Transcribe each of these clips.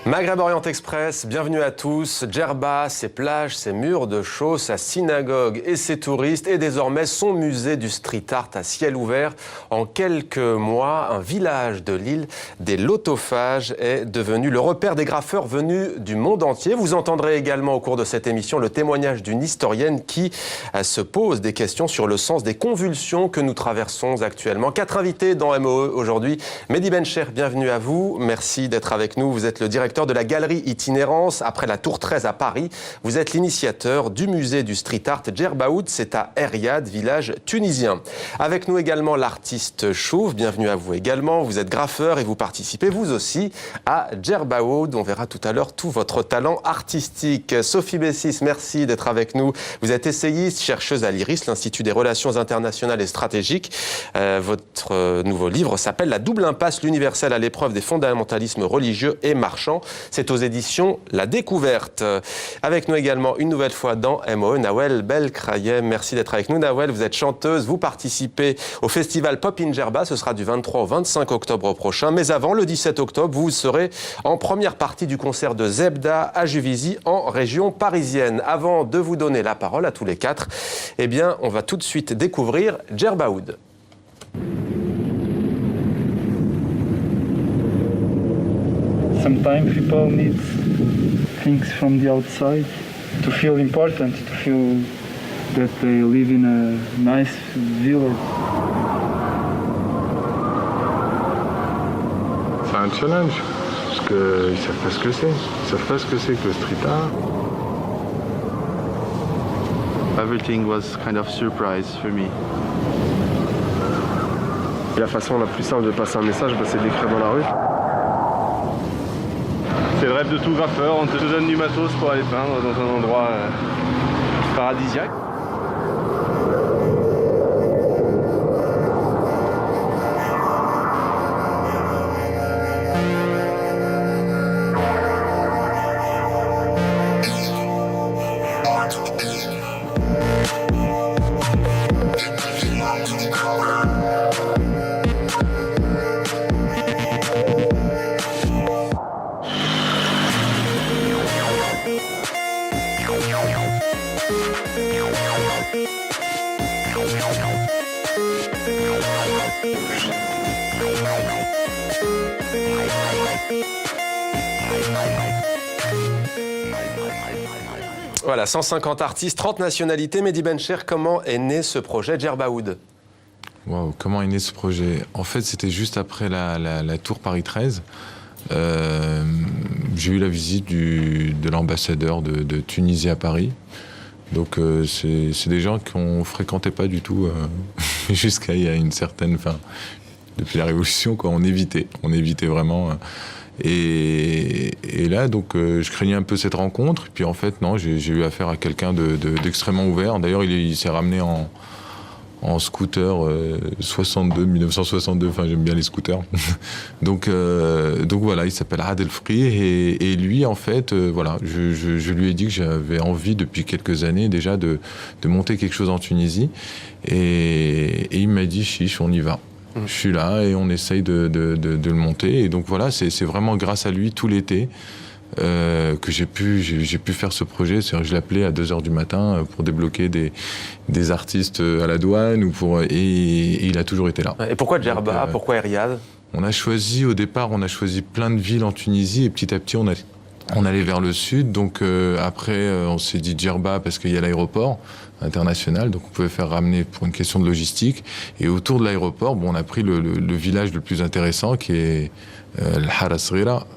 Maghreb Orient Express, bienvenue à tous. Djerba, ses plages, ses murs de chaux, sa synagogue et ses touristes et désormais son musée du street art à ciel ouvert. En quelques mois, un village de l'île des Lotophages est devenu le repère des graffeurs venus du monde entier. Vous entendrez également au cours de cette émission le témoignage d'une historienne qui se pose des questions sur le sens des convulsions que nous traversons actuellement. 4 invités dans MOE aujourd'hui. Mehdi Bencher, bienvenue à vous. Merci d'être avec nous. Vous êtes le directeur de la galerie Itinérance après la Tour 13 à Paris. Vous êtes l'initiateur du musée du street art Djerbaoud, c'est à Eriad, village tunisien. Avec nous également l'artiste Chouf, bienvenue à vous également. Vous êtes graffeur et vous participez vous aussi à Djerbaoud. On verra tout à l'heure tout votre talent artistique. Sophie Bessis, merci d'être avec nous. Vous êtes essayiste, chercheuse à l'IRIS, l'Institut des Relations Internationales et Stratégiques. Votre nouveau livre s'appelle La double impasse, l'universel à l'épreuve des fondamentalismes religieux et marchands. C'est aux éditions La Découverte. Avec nous également une nouvelle fois dans MOE, Nawel Belkrayem. Merci d'être avec nous, Nawel. Vous êtes chanteuse, vous participez au festival Pop in Djerba. Ce sera du 23 au 25 octobre prochain. Mais avant, le 17 octobre, vous serez en première partie du concert de Zebda à Juvisy, en région parisienne. Avant de vous donner la parole à tous les quatre, eh bien, on va tout de suite découvrir Djerbaoud. Sometimes people need things from the outside to feel important, to feel that they live in a nice village. C'est un challenge, parce qu'ils ne savent pas ce que c'est. Ils ne savent pas ce que c'est que le street art. Everything was kind of surprise for me. La façon la plus simple de passer un message, c'est d'écrire dans la rue. C'est le rêve de tout graffeur, on te donne du matos pour aller peindre dans un endroit paradisiaque. Voilà, 150 artistes, 30 nationalités. Mehdi Bencher, comment est né ce projet Djerbaoud? Wow, comment est né ce projet? En fait, c'était juste après la Tour Paris 13. J'ai eu la visite de l'ambassadeur de Tunisie à Paris. Donc c'est des gens qu'on ne fréquentait pas du tout jusqu'à il y a une certaine... Enfin, depuis la Révolution, quoi, on évitait vraiment... Et là, donc, je craignais un peu cette rencontre. Et puis en fait, non, j'ai eu affaire à quelqu'un d'extrêmement ouvert. D'ailleurs, il s'est ramené en scooter 1962. Enfin, j'aime bien les scooters. donc voilà, il s'appelle Adel Fri. Et lui, en fait, voilà, je lui ai dit que j'avais envie depuis quelques années déjà de monter quelque chose en Tunisie. Et il m'a dit, chiche, on y va. Je suis là et on essaye de le monter. Et donc voilà, c'est vraiment grâce à lui tout l'été que j'ai pu faire ce projet. C'est-à-dire que je l'appelais à 2h du matin pour débloquer des artistes à la douane et il a toujours été là. Et pourquoi Djerba? Pourquoi Eriad? Au départ, on a choisi plein de villes en Tunisie et petit à petit, on allait vers le sud. Donc après, on s'est dit Djerba parce qu'il y a l'aéroport international, donc on pouvait faire ramener pour une question de logistique. Et autour de l'aéroport, on a pris le village le plus intéressant qui est le Hara Sghira.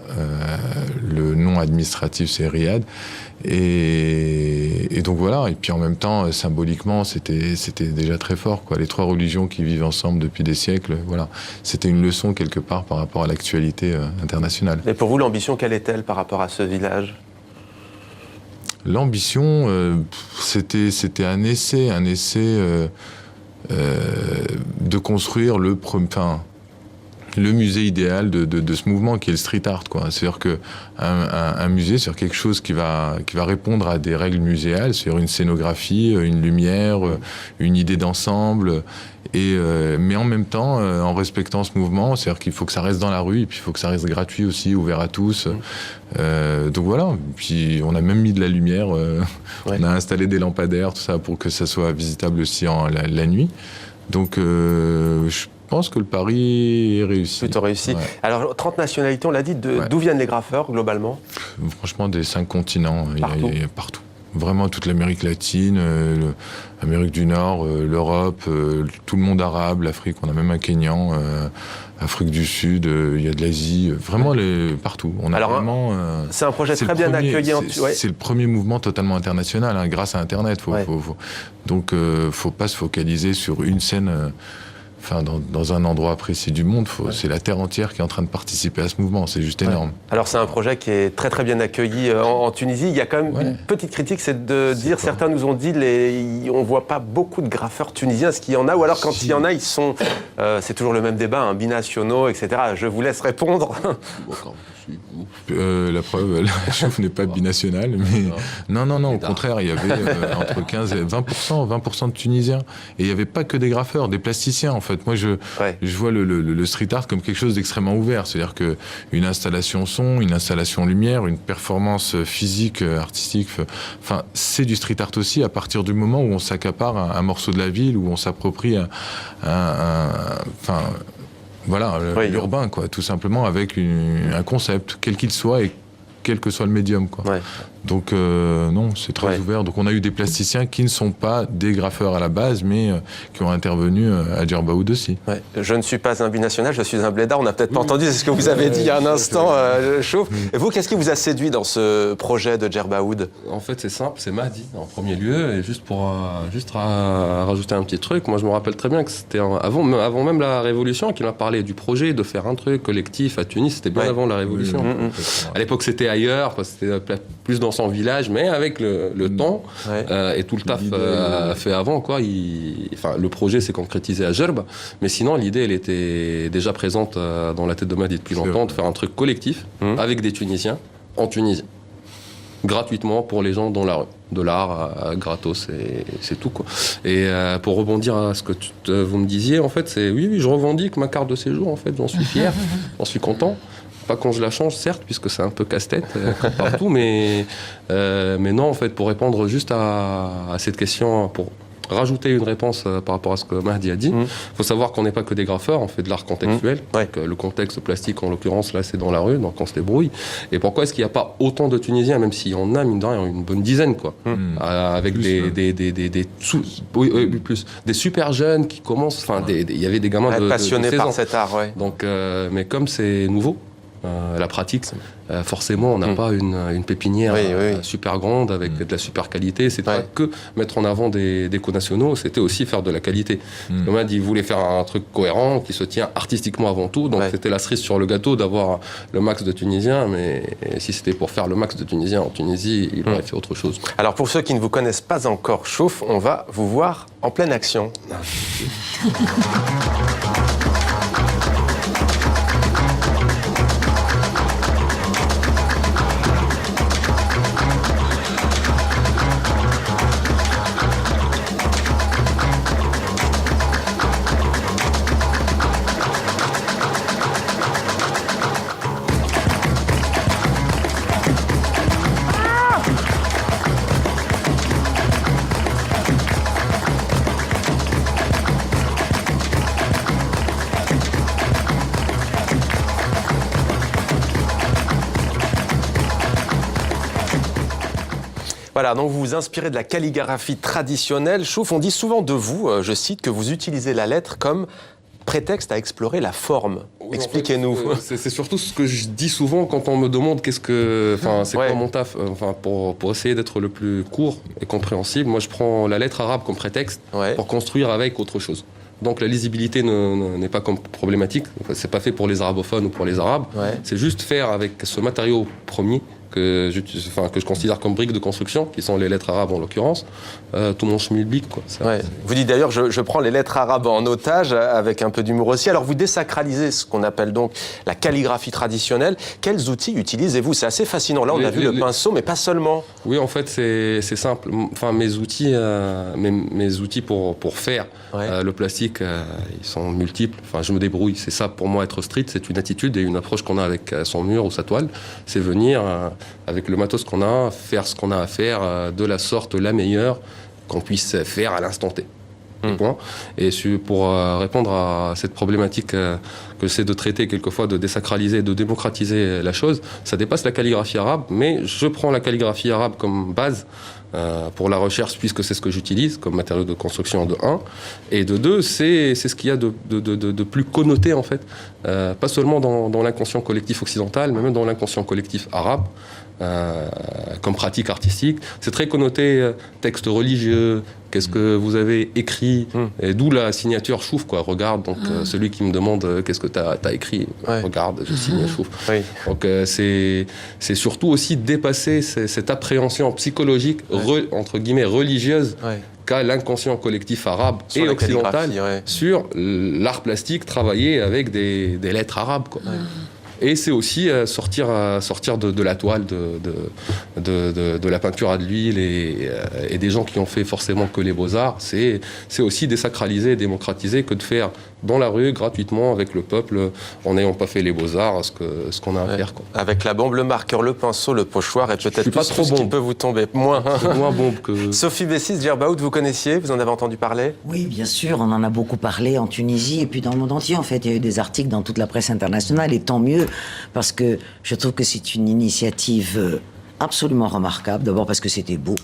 Le nom administratif c'est Riyad. Et donc voilà, et puis en même temps, symboliquement, c'était déjà très fort, quoi. Les 3 religions qui vivent ensemble depuis des siècles, voilà. C'était une leçon quelque part par rapport à l'actualité internationale. Et pour vous, l'ambition, quelle est-elle par rapport à ce village? L'ambition, c'était un essai de construire le musée idéal de ce mouvement qui est le street art, quoi. C'est-à-dire que un musée, c'est quelque chose qui va répondre à des règles muséales, c'est-à-dire une scénographie, une lumière, une idée d'ensemble, mais en même temps, en respectant ce mouvement, c'est-à-dire qu'il faut que ça reste dans la rue, et puis il faut que ça reste gratuit aussi, ouvert à tous. Donc voilà. Puis on a même mis de la lumière, on a installé des lampadaires, tout ça, pour que ça soit visitable aussi la nuit. Donc je pense que le pari est réussi. Plutôt réussi. Ouais. Alors, 30 nationalités, on l'a dit, d'où viennent les graffeurs, globalement? Franchement, des 5 continents, Partout. il y a partout. Vraiment toute l'Amérique latine, l'Amérique du Nord, l'Europe, tout le monde arabe, l'Afrique, on a même un Kényan, Afrique du Sud, il y a de l'Asie, vraiment partout. On a vraiment, c'est un projet très bien accueilli. C'est le premier mouvement totalement international, hein, grâce à Internet. Donc, faut pas se focaliser sur une scène. Dans un endroit précis du monde, c'est la terre entière qui est en train de participer à ce mouvement, c'est juste énorme. Alors c'est un projet qui est très très bien accueilli en Tunisie. Il y a quand même une petite critique, c'est de dire, certains nous ont dit, on ne voit pas beaucoup de graffeurs tunisiens, est-ce qu'il y en a? Ou alors quand il y en a, ils sont, c'est toujours le même débat, binationaux, etc. Je vous laisse répondre. La preuve, la Chouf n'est pas binationale, mais non, au contraire, il y avait entre 15 et 20% de Tunisiens, et il n'y avait pas que des graffeurs, des plasticiens en fait. Moi, je vois le street art comme quelque chose d'extrêmement ouvert, c'est-à-dire qu'une installation son, une installation lumière, une performance physique, artistique, c'est du street art aussi à partir du moment où on s'accapare un morceau de la ville, où on s'approprie l'urbain, quoi, tout simplement, avec un concept, quel qu'il soit et quel que soit le médium, quoi. Donc non, c'est très ouvert. Donc on a eu des plasticiens qui ne sont pas des graffeurs à la base, mais qui ont intervenu à Djerbaoud aussi. Je ne suis pas un binational, je suis un blédard. On n'a peut-être pas entendu, c'est ce que vous avez dit il y a un instant, Chouf. Et vous, qu'est-ce qui vous a séduit dans ce projet de Djerbaoud? En fait, c'est simple, c'est Mahdi en premier lieu. Et juste pour rajouter un petit truc, moi je me rappelle très bien que c'était avant même la Révolution qu'il m'a parlé du projet de faire un truc collectif à Tunis. C'était bien avant la Révolution. À l'époque, c'était ailleurs, c'était plus dans son village, mais avec le temps et tout le taf fait avant, quoi. Le projet s'est concrétisé à Djerba, mais sinon l'idée elle était déjà présente dans la tête de Mahdi depuis longtemps, de faire un truc collectif avec des Tunisiens en Tunisie, gratuitement pour les gens dans la rue, de l'art gratos, c'est tout, quoi. Et pour rebondir à ce que vous me disiez, en fait, c'est oui, je revendique ma carte de séjour, en fait, j'en suis fier, j'en suis content. Pas quand je la change, certes, puisque c'est un peu casse-tête comme partout, mais non, en fait, pour répondre juste à cette question, pour rajouter une réponse par rapport à ce que Mahdi a dit, faut savoir qu'on n'est pas que des graffeurs, on fait de l'art contextuel. Donc, le contexte plastique, en l'occurrence, là, c'est dans la rue, donc on se débrouille. Et pourquoi est-ce qu'il n'y a pas autant de Tunisiens, même s'il y en a, mine de rien, une bonne dizaine, quoi, avec des super jeunes qui commencent, il y avait des gamins de passionnés 16 par ans. cet art, Donc, mais comme c'est nouveau, la pratique, forcément, on n'a pas une pépinière super grande avec de la super qualité. C'était pas que mettre en avant des co-nationaux, c'était aussi faire de la qualité. Comme il voulait faire un truc cohérent qui se tient artistiquement avant tout. Donc c'était la cerise sur le gâteau d'avoir le max de Tunisiens. Mais si c'était pour faire le max de Tunisiens en Tunisie, il aurait fait autre chose. Alors pour ceux qui ne vous connaissent pas encore, Chouf, on va vous voir en pleine action. Voilà, donc vous vous inspirez de la calligraphie traditionnelle. Chouf, on dit souvent de vous, je cite, que vous utilisez la lettre comme prétexte à explorer la forme. Expliquez-nous. En fait, c'est surtout ce que je dis souvent quand on me demande c'est quoi mon taf. Pour essayer d'être le plus court et compréhensible, moi je prends la lettre arabe comme prétexte pour construire avec autre chose. Donc la lisibilité n'est pas comme problématique. C'est pas fait pour les arabophones ou pour les arabes. C'est juste faire avec ce matériau premier que je considère comme briques de construction, qui sont les lettres arabes en l'occurrence, tout mon schmilblick, quoi. Ouais. Vous dites d'ailleurs, je prends les lettres arabes en otage, avec un peu d'humour aussi. Alors vous désacralisez ce qu'on appelle donc la calligraphie traditionnelle. Quels outils utilisez-vous? C'est assez fascinant. Là, on a vu le pinceau, mais pas seulement. Oui, en fait, c'est simple. Enfin, mes outils pour faire le plastique, ils sont multiples. Enfin, je me débrouille. C'est ça, pour moi, être street, c'est une attitude et une approche qu'on a avec son mur ou sa toile. C'est venir, avec le matos qu'on a, faire ce qu'on a à faire de la sorte la meilleure qu'on puisse faire à l'instant T. Point. Et pour répondre à cette problématique que c'est de traiter quelquefois, de désacraliser, de démocratiser la chose, ça dépasse la calligraphie arabe, mais je prends la calligraphie arabe comme base pour la recherche, puisque c'est ce que j'utilise comme matériau de construction de 1. Et de 2, c'est ce qu'il y a de plus connoté, en fait, pas seulement dans l'inconscient collectif occidental, mais même dans l'inconscient collectif arabe. Comme pratique artistique, c'est très connoté texte religieux, qu'est-ce que vous avez écrit, et d'où la signature chouf, quoi. Regarde, donc celui qui me demande qu'est-ce que t'as écrit, regarde, je signe chouf. Oui. Donc c'est surtout aussi dépasser cette appréhension psychologique entre guillemets religieuse qu'a l'inconscient collectif arabe et occidental sur l'art plastique travaillé avec des lettres arabes, quoi. Et c'est aussi sortir de la toile, de la peinture à de l'huile et des gens qui ont fait forcément que les beaux-arts. C'est aussi désacraliser et démocratiser que de faire dans la rue, gratuitement, avec le peuple, en n'ayant pas fait les beaux-arts, ce qu'on a à faire, quoi. Avec la bombe, le marqueur, le pinceau, le pochoir et peut-être pas trop ce qui peut vous tomber. Moins bombe que... Sophie Bessis, Djerbaoud, vous connaissiez? Vous en avez entendu parler? Oui, bien sûr, on en a beaucoup parlé en Tunisie et puis dans le monde entier. En fait, il y a eu des articles dans toute la presse internationale et tant mieux, parce que je trouve que c'est une initiative absolument remarquable. D'abord parce que c'était beau.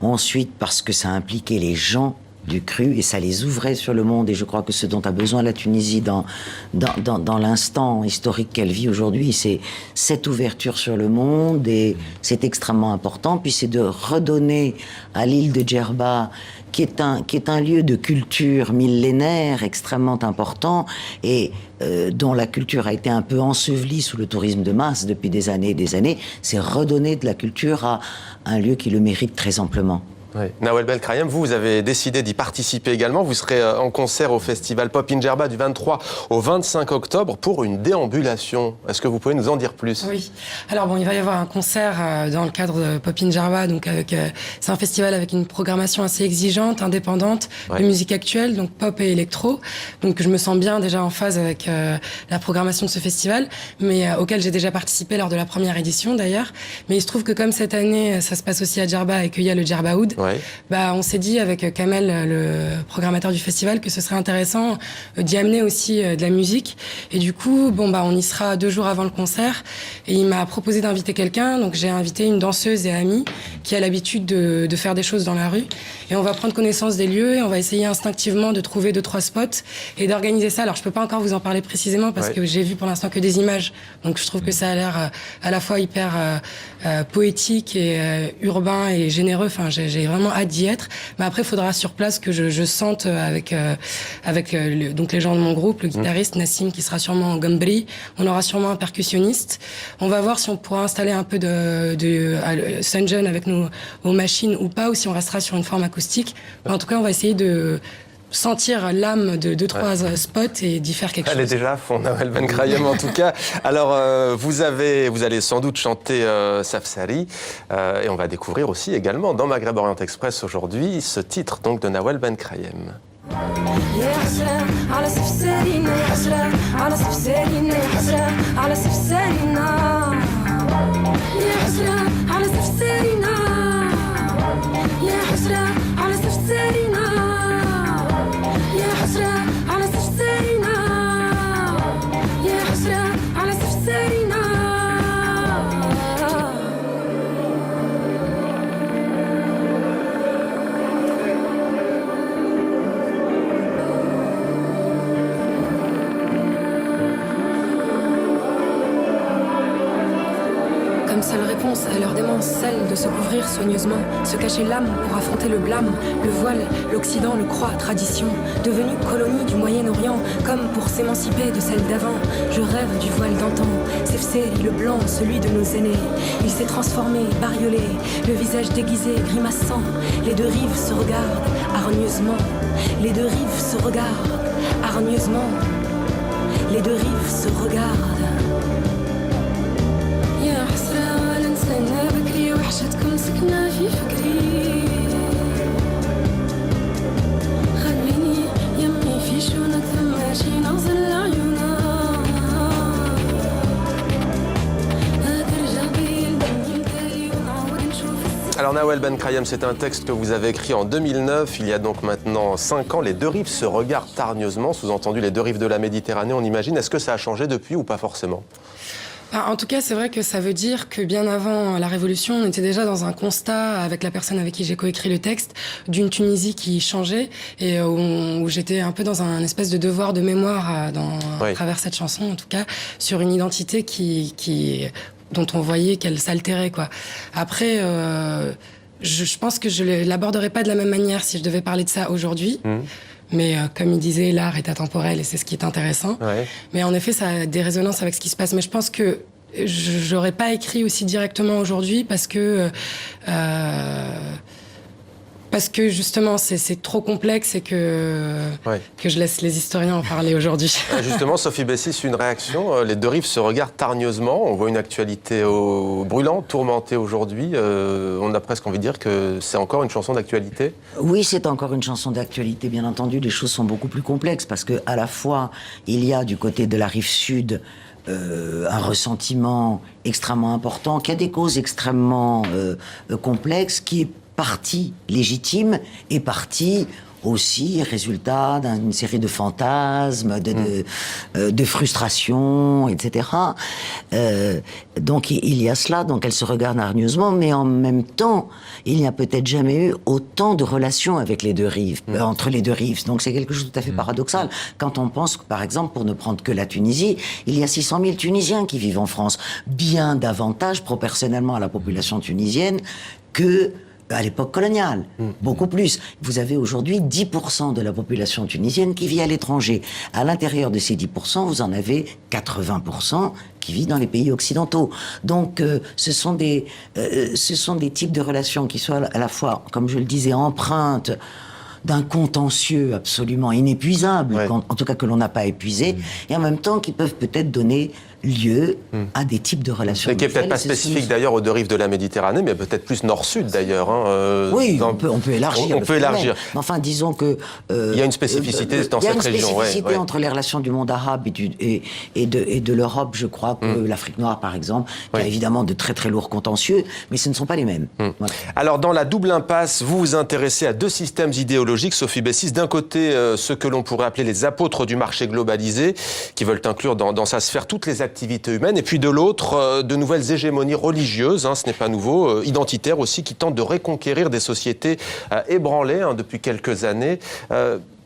Ensuite, parce que ça impliquait les gens du cru et ça les ouvrait sur le monde. Et je crois que ce dont a besoin la Tunisie dans l'instant historique qu'elle vit aujourd'hui, c'est cette ouverture sur le monde et c'est extrêmement important. Puis c'est de redonner à l'île de Djerba, qui est un lieu de culture millénaire extrêmement important et dont la culture a été un peu ensevelie sous le tourisme de masse depuis des années et des années, c'est redonner de la culture à un lieu qui le mérite très amplement. Oui. Nawel Belkrayem, vous avez décidé d'y participer également. Vous serez en concert au festival Pop in Djerba du 23 au 25 octobre pour une déambulation. Est-ce que vous pouvez nous en dire plus? Oui. Alors bon, il va y avoir un concert dans le cadre de Pop in Djerba. Donc c'est un festival avec une programmation assez exigeante, indépendante, de musique actuelle, donc pop et électro. Donc je me sens bien déjà en phase avec la programmation de ce festival, mais auquel j'ai déjà participé lors de la première édition d'ailleurs. Mais il se trouve que comme cette année, ça se passe aussi à Djerba et qu'il y a le Djerbaoud, on s'est dit avec Kamel, le programmateur du festival, que ce serait intéressant d'y amener aussi de la musique. Et du coup, on y sera 2 jours avant le concert. Et il m'a proposé d'inviter quelqu'un. Donc j'ai invité une danseuse et amie qui a l'habitude de faire des choses dans la rue. Et on va prendre connaissance des lieux et on va essayer instinctivement de trouver 2-3 spots et d'organiser ça. Alors je peux pas encore vous en parler précisément parce que j'ai vu pour l'instant que des images. Donc je trouve que ça a l'air à la fois hyper poétique et urbain et généreux. Enfin, j'ai vraiment hâte d'y être. Mais après, il faudra sur place que je sente avec donc les gens de mon groupe, le guitariste Nassim qui sera sûrement en gambri. On aura sûrement un percussionniste. On va voir si on pourra installer un peu de Sunjun avec nos machines ou pas, ou si on restera sur une forme acoustique. Mais en tout cas, on va essayer de sentir l'âme de 2-3 spots et d'y faire quelque chose. Elle est déjà à fond, Nawel Belkrayem, en tout cas. Alors, vous allez sans doute chanter Safsari, et on va découvrir aussi également dans Maghreb Orient Express aujourd'hui ce titre donc de Nawel Belkrayem. Comme une seule réponse à leur démence, celle de se couvrir soigneusement, se cacher l'âme pour affronter le blâme, le voile, l'Occident le croit tradition, devenue colonie du Moyen-Orient, comme pour s'émanciper de celle d'avant. Je rêve du voile d'antan, Cefsé, le blanc, celui de nos aînés. Il s'est transformé, bariolé, le visage déguisé, grimaçant. Les deux rives se regardent hargneusement, les deux rives se regardent hargneusement, les deux rives se regardent. يا حسرة ولا نسينا بكري وحشتكم سكنة في فكري خليني يمي في شونك ثم شي نغزل عيونا ترجع بي الدنيا متالي ونعاود نشوف. Alors Nawel Benkrayem, c'est un texte que vous avez écrit en 2009, il y a donc maintenant 5 ans. Les deux rives se regardent hargneusement, sous-entendu les deux rives de la Méditerranée, on imagine. Est-ce que ça a changé depuis ou pas forcément ? En tout cas, c'est vrai que ça veut dire que bien avant la Révolution, on était déjà dans un constat, avec la personne avec qui j'ai coécrit le texte, d'une Tunisie qui changeait et où j'étais un peu dans un espèce de devoir de mémoire à travers cette chanson, en tout cas, sur une identité dont on voyait qu'elle s'altérait, quoi. Après, je pense que je l'aborderais pas de la même manière si je devais parler de ça aujourd'hui. Mais comme il disait, l'art est atemporel et c'est ce qui est intéressant. Ouais. Mais en effet, ça a des résonances avec ce qui se passe. Mais je pense que j'aurais pas écrit aussi directement aujourd'hui parce que justement c'est trop complexe et que je laisse les historiens en parler aujourd'hui. Justement, Sophie Bessis, une réaction. Les deux rives se regardent hargneusement. On voit une actualité brûlante, tourmentée aujourd'hui. On a presque envie de dire que c'est encore une chanson d'actualité. Oui, c'est encore une chanson d'actualité. Bien entendu, les choses sont beaucoup plus complexes parce que à la fois il y a du côté de la rive sud un ressentiment extrêmement important, qui a des causes extrêmement complexes, qui est partie légitime et partie aussi résultat d'une série de fantasmes, de frustrations, etc. Donc il y a cela, donc elle se regarde hargneusement, mais en même temps, il n'y a peut-être jamais eu autant de relations avec les deux rives, entre les deux rives. Donc c'est quelque chose de tout à fait paradoxal. Quand on pense, par exemple, pour ne prendre que la Tunisie, il y a 600 000 Tunisiens qui vivent en France, bien davantage proportionnellement à la population tunisienne que à l'époque coloniale, beaucoup plus. Vous avez aujourd'hui 10% de la population tunisienne qui vit à l'étranger. À l'intérieur de ces 10%, vous en avez 80% qui vivent dans les pays occidentaux. Donc, ce sont des types de relations qui sont à la fois, comme je le disais, empreintes d'un contentieux absolument inépuisable, en tout cas que l'on n'a pas épuisé, et en même temps qui peuvent peut-être donner lieu à des types de relations. Et qui n'est peut-être pas spécifique d'ailleurs aux deux rives de la Méditerranée, mais peut-être plus nord-sud d'ailleurs. Oui, on peut élargir. On peut élargir. Mais enfin, disons que... il y a une spécificité dans cette région. Il y a une spécificité entre les relations du monde arabe et de l'Europe, je crois, que l'Afrique noire, par exemple, qui a évidemment de très très lourds contentieux, mais ce ne sont pas les mêmes. Voilà. Alors, dans la double impasse, vous vous intéressez à deux systèmes idéologiques, Sophie Bessis. D'un côté, ceux que l'on pourrait appeler les apôtres du marché globalisé, qui veulent inclure dans sa sphère toutes les activités humaines, et puis de l'autre, de nouvelles hégémonies religieuses, ce n'est pas nouveau, identitaires aussi, qui tentent de reconquérir des sociétés ébranlées depuis quelques années.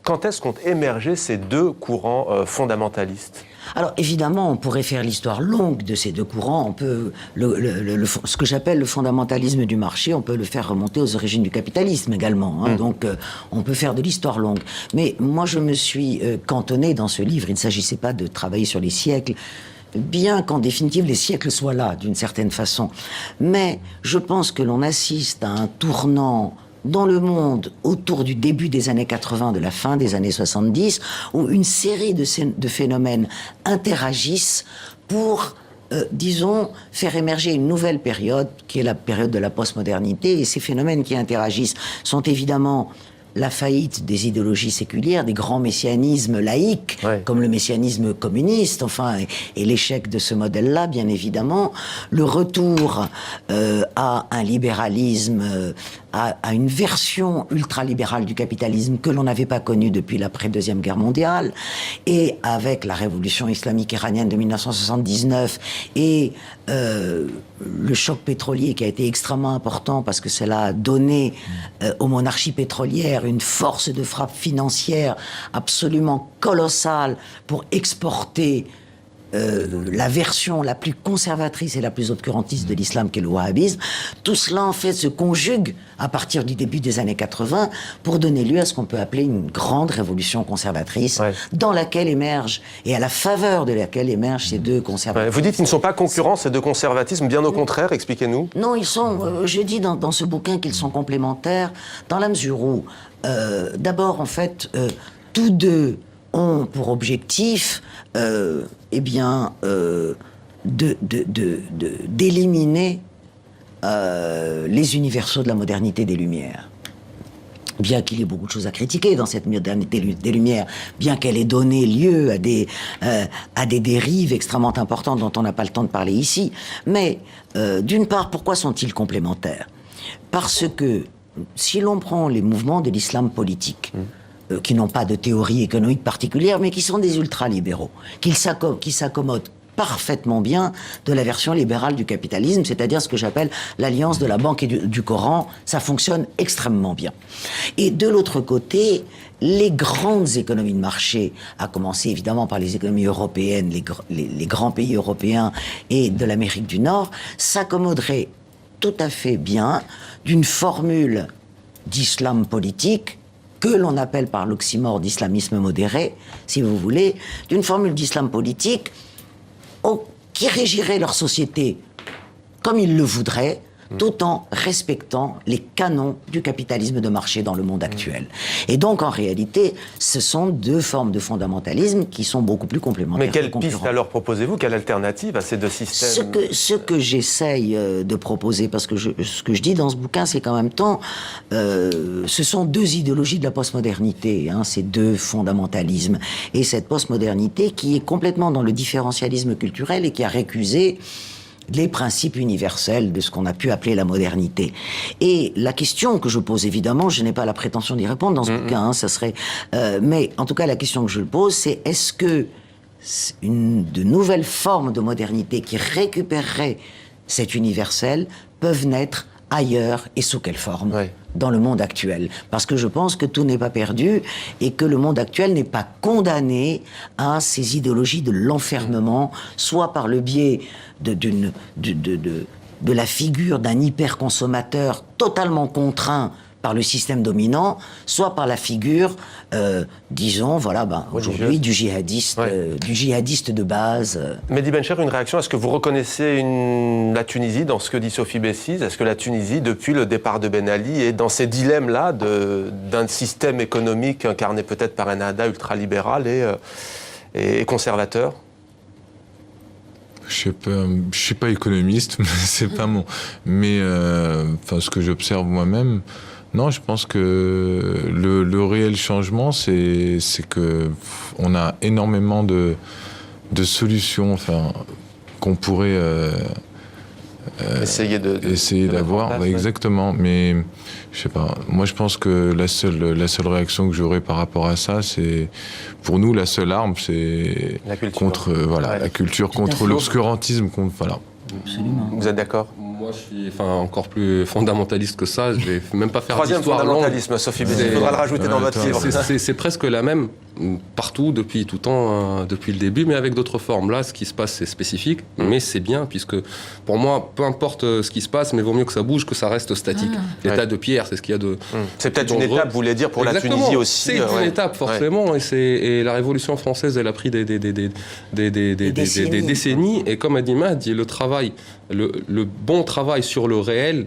Quand est-ce qu'ont émergé ces deux courants fondamentalistes ? Alors évidemment, on pourrait faire l'histoire longue de ces deux courants. On peut ce que j'appelle le fondamentalisme du marché, on peut le faire remonter aux origines du capitalisme également. Donc on peut faire de l'histoire longue. Mais moi, je me suis cantonné dans ce livre. Il ne s'agissait pas de travailler sur les siècles, bien qu'en définitive les siècles soient là d'une certaine façon. Mais je pense que l'on assiste à un tournant dans le monde autour du début des années 80, de la fin des années 70, où une série de phénomènes interagissent pour, disons, faire émerger une nouvelle période, qui est la période de la postmodernité. Et ces phénomènes qui interagissent sont évidemment la faillite des idéologies séculières, des grands messianismes laïques, comme le messianisme communiste, enfin, et l'échec de ce modèle-là, bien évidemment, le retour à un libéralisme, à une version ultralibérale du capitalisme que l'on n'avait pas connue depuis l'après-Deuxième Guerre mondiale, et avec la révolution islamique iranienne de 1979 et le choc pétrolier qui a été extrêmement important parce que cela a donné aux monarchies pétrolières une force de frappe financière absolument colossale pour exporter la version la plus conservatrice et la plus obscurantiste de l'islam qu'est le wahhabisme, tout cela en fait se conjugue à partir du début des années 80 pour donner lieu à ce qu'on peut appeler une grande révolution conservatrice dans laquelle émergent, et à la faveur de laquelle émergent ces deux conservatismes. Vous dites qu'ils ne sont pas concurrents, ces deux conservatismes, bien au contraire, expliquez-nous. Non, ils sont, je dis dans ce bouquin qu'ils sont complémentaires, dans la mesure où, d'abord, en fait, tous deux ont pour objectif, d'éliminer les universaux de la modernité des Lumières. Bien qu'il y ait beaucoup de choses à critiquer dans cette modernité des Lumières, bien qu'elle ait donné lieu à des dérives extrêmement importantes dont on n'a pas le temps de parler ici. Mais, d'une part, pourquoi sont-ils complémentaires? Parce que, si l'on prend les mouvements de l'islam politique, qui n'ont pas de théorie économique particulière, mais qui sont des ultralibéraux, qui s'accommodent parfaitement bien de la version libérale du capitalisme, c'est-à-dire ce que j'appelle l'alliance de la banque et du Coran. Ça fonctionne extrêmement bien. Et de l'autre côté, les grandes économies de marché, à commencer évidemment par les économies européennes, les grands pays européens et de l'Amérique du Nord, s'accommoderaient tout à fait bien d'une formule d'islam politique que l'on appelle par l'oxymore d'islamisme modéré, si vous voulez, d'une formule d'islam politique qui régirait leur société comme ils le voudraient, tout en respectant les canons du capitalisme de marché dans le monde actuel. Et donc, en réalité, ce sont deux formes de fondamentalisme qui sont beaucoup plus complémentaires. Mais quelle piste alors proposez-vous? Quelle alternative à ces deux systèmes? Ce que j'essaye de proposer, parce que ce que je dis dans ce bouquin, c'est qu'en même temps, ce sont deux idéologies de la postmodernité, ces deux fondamentalismes. Et cette postmodernité qui est complètement dans le différentialisme culturel et qui a récusé les principes universels de ce qu'on a pu appeler la modernité. Et la question que je pose, évidemment, je n'ai pas la prétention d'y répondre dans ce bouquin, ça serait... mais en tout cas, la question que je pose, c'est est-ce que de nouvelles formes de modernité qui récupéreraient cet universel peuvent naître ailleurs et sous quelle forme dans le monde actuel? Parce que je pense que tout n'est pas perdu et que le monde actuel n'est pas condamné à ces idéologies de l'enfermement, soit par le biais de la figure d'un hyper-consommateur totalement contraint par le système dominant, soit par la figure, disons, aujourd'hui, du djihadiste de base. Mehdi Bencher, une réaction? Est-ce que vous reconnaissez la Tunisie dans ce que dit Sophie Bessiz? Est-ce que la Tunisie, depuis le départ de Ben Ali, est dans ces dilemmes-là d'un système économique incarné peut-être par un Ennahda ultralibéral et conservateur? Je suis pas économiste, mais c'est pas mon... Mais ce que j'observe moi-même, non, je pense que le réel changement, c'est que on a énormément de solutions, qu'on pourrait essayer d'avoir, exactement. Mais je sais pas. Moi, je pense que la seule réaction que j'aurais par rapport à ça, c'est pour nous la seule arme, c'est contre la culture, contre l'obscurantisme, Absolument. Vous êtes d'accord? Moi, je suis encore plus fondamentaliste que ça. Je vais même pas faire Troisième d'histoire fondamentalisme, Sophie Bessiz. Il faudra le rajouter dans votre livre. C'est presque la même partout, depuis tout temps, depuis le début, mais avec d'autres formes. Là, ce qui se passe, c'est spécifique, mais c'est bien, puisque pour moi, peu importe ce qui se passe, mais vaut mieux que ça bouge que ça reste statique. L'état de pierre, c'est ce qu'il y a de... C'est peut-être une étape, vous voulez dire, pour la Tunisie aussi. C'est une étape, forcément, et la Révolution française, elle a pris des décennies, et comme a dit Mahdi, le travail, le bon travail sur le réel,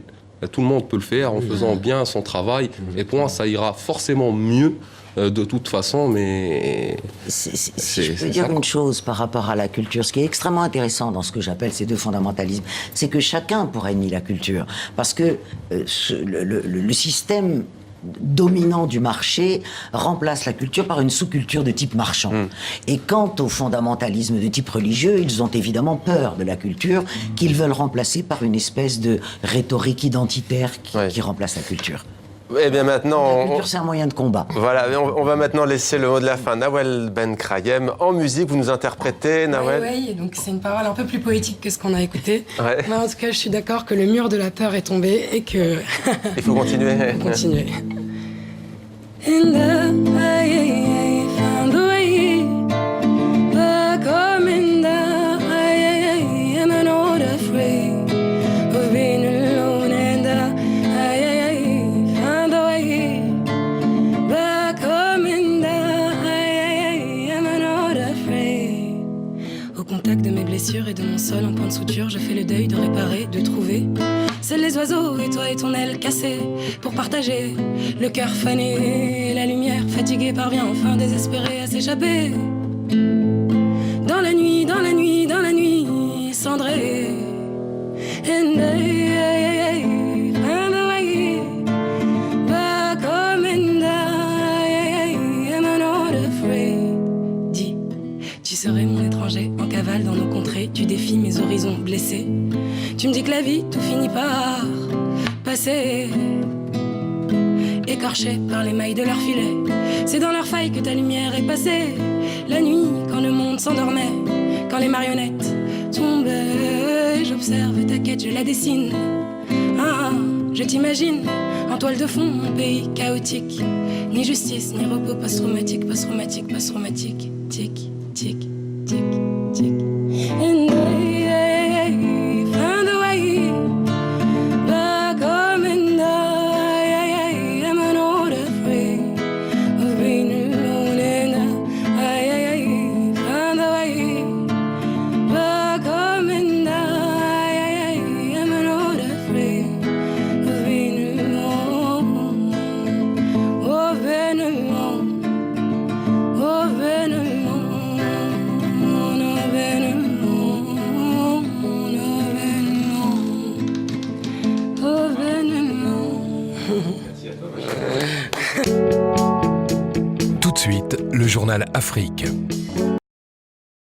tout le monde peut le faire en faisant bien son travail, et pour moi, ça ira forcément mieux de toute façon, mais... Si je peux dire une chose par rapport à la culture, ce qui est extrêmement intéressant dans ce que j'appelle ces deux fondamentalismes, c'est que chacun pourrait nier la culture, parce que le système dominant du marché remplace la culture par une sous-culture de type marchand. Et quant au fondamentalisme de type religieux, ils ont évidemment peur de la culture qu'ils veulent remplacer par une espèce de rhétorique identitaire qui remplace la culture. Eh bien maintenant, la culture, c'est un moyen de combat. Voilà, on va maintenant laisser le mot de la fin. Nawel Ben Krayem, en musique, vous nous interprétez, Nawel? Oui, donc c'est une parole un peu plus poétique que ce qu'on a écouté. Mais en tout cas, je suis d'accord que le mur de la peur est tombé et que... Il faut continuer. Continuer. Coming down. nature, je fais le deuil de réparer, de trouver. Seuls les oiseaux et toi et ton aile cassée pour partager le cœur fané. La lumière fatiguée parvient enfin désespérée à s'échapper. Dans la nuit, dans la nuit, dans la nuit cendrée. And I find a way back home and I am not afraid. Dis, tu serais mon étranger en cavale dans nos contrées. Tu défies mes horizons blessés. Tu me dis que la vie, tout finit par passer. Écorchés par les mailles de leur filet. C'est dans leur faille que ta lumière est passée. La nuit, quand le monde s'endormait, quand les marionnettes tombaient, j'observe ta quête, je la dessine. Ah, je t'imagine en toile de fond, mon pays chaotique. Ni justice, ni repos post-traumatique, post-traumatique, post-traumatique. Tic, tic, tic, tic. And I found a way back home and I am not afraid of being alone and I found a way back home and I am not afraid of being alone, of being alone, of being alone. Tout de suite, le journal Afrique.